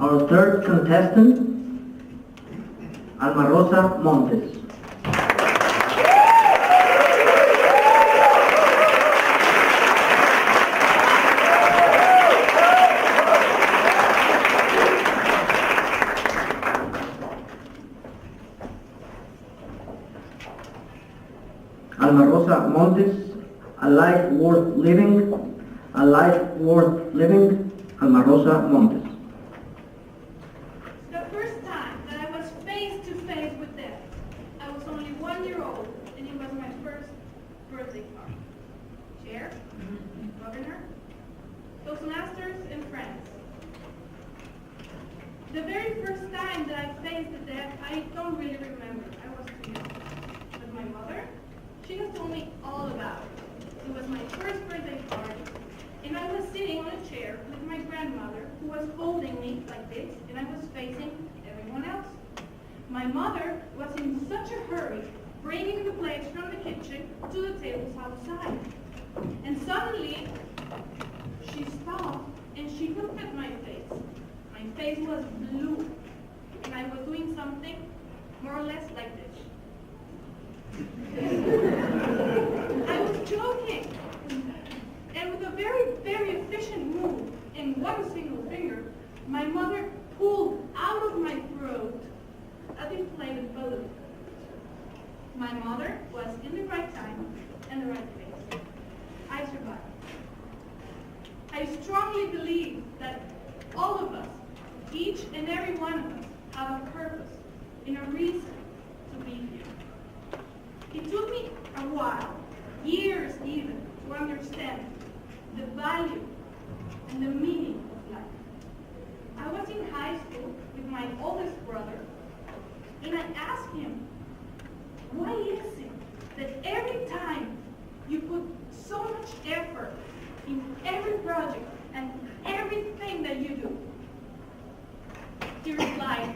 Our third contestant, Alma Rosa Montes. Alma Rosa Montes, a life worth living, a life worth living, Alma Rosa Montes. The first time that I was face to face with death, I was only 1 year old, and it was my first birthday party. Chair, governor, toastmasters, and friends. The very first time that I faced the death, I don't really remember. I was too young. But my mother, she has told me all about it. It was my first birthday party, and I was sitting on a chair with my grandmother, who was holding me like this, and I was facing everyone else. My mother was in such a hurry, bringing the plates from the kitchen to the tables outside. And suddenly, she stopped, and she looked at my face. My face was blue, and I was doing something more or less like this. I was joking, and with a very, very efficient move in one single finger, my mother pulled out of my throat a deflated balloon. My mother was in the right time and the right place. I survived. I strongly believe that all of us, each and every one of us, have a purpose and a reason to be here. It took me a while, years even, to understand the value and the meaning of life. I was in high school with my oldest brother, and I asked him, why is it that every time you put so much effort in every project and everything that you do? He replied,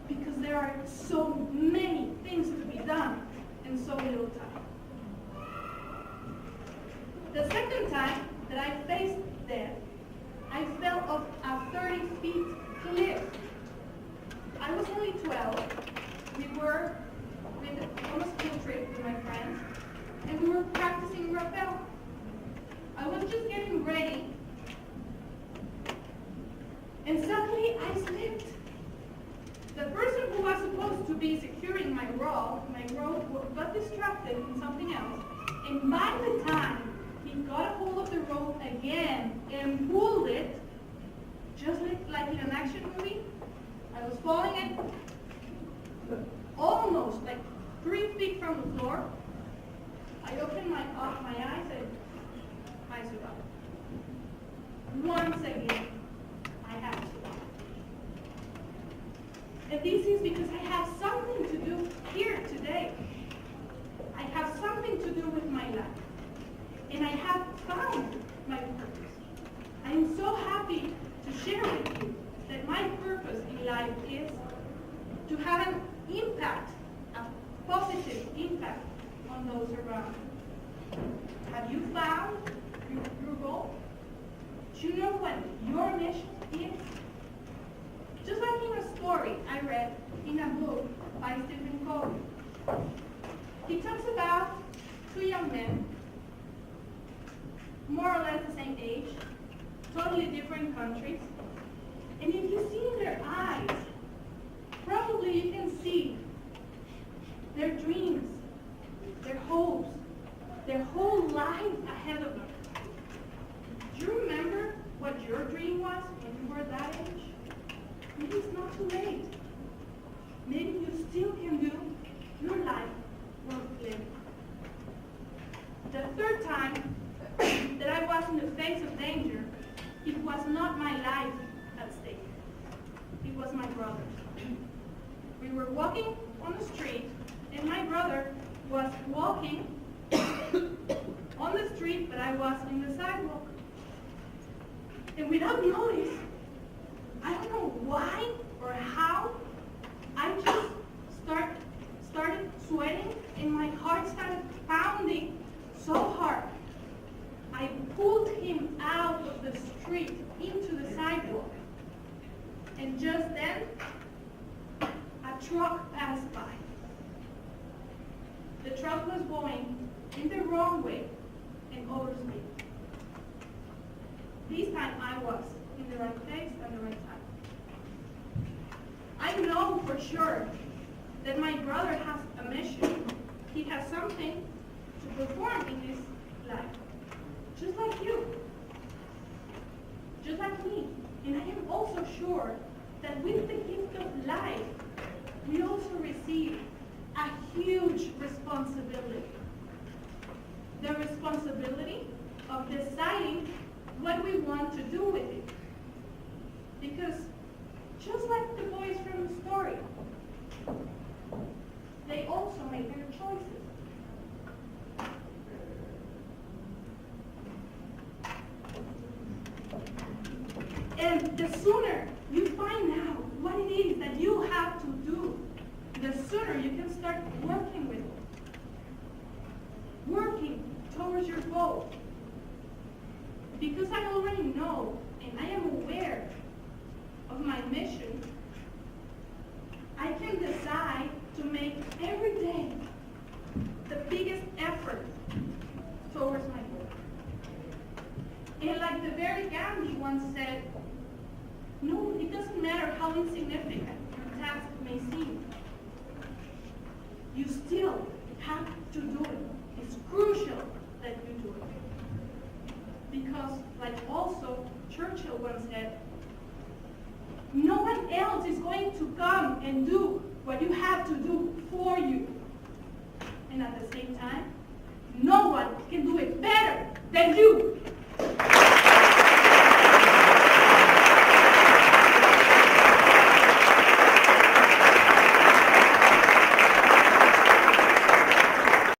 because there are so many things to be done in so little time. The second time that I faced death, I fell off a 30 feet cliff. I was only 12. We were on a school trip with my friends, and we were practicing rappel. I was just getting ready, and suddenly I slipped. The person who was supposed to be securing my rope got distracted in something else, and by the time he got a hold of the rope again and pulled it, just like in an action movie, I was falling in almost like 3 feet from the floor. I opened my eyes and I survived. Once again, I have survived. And this is because I have something to do here today. I have something to do with my life. And I have found my purpose. I am so happy to share with you that my purpose in life is to have an impact, a positive impact on those around you. Have you found your goal? Do you know what your mission is? Just like in a story I read in a book by Stephen Covey. He talks about two young men, more or less the same age, totally different countries. And if you see in their eyes, probably you can see their dreams, their hopes, their whole life ahead of them. Do you remember what your dream was when you were that age? Maybe it's not too late. Maybe you still can do your life worth living. The third time that I was in the face of danger, it was not my life And just then, a truck passed by. The truck was going in the wrong way and over speed. This time I was in the right place at the right time. I know for sure that my brother has a mission. He has something to perform in his life. Just like you. Just like me. And I am also sure that with the gift of life, we also receive a huge responsibility. The responsibility of deciding what we want to do with it. Because just like the boys from the story, they also make their choices. And the sooner you find out what it is that you have to do, the sooner you can start working with it. Working towards your goal. Because I already know and I am aware of my mission, I can decide to make every day the biggest effort towards my goal. And like the very Gandhi once said, no, it doesn't matter how insignificant your task may seem. You still have to do it. It's crucial that you do it. Because, like also Churchill once said, no one else is going to come and do what you have to do for you. And at the same time, no one can do it better than you.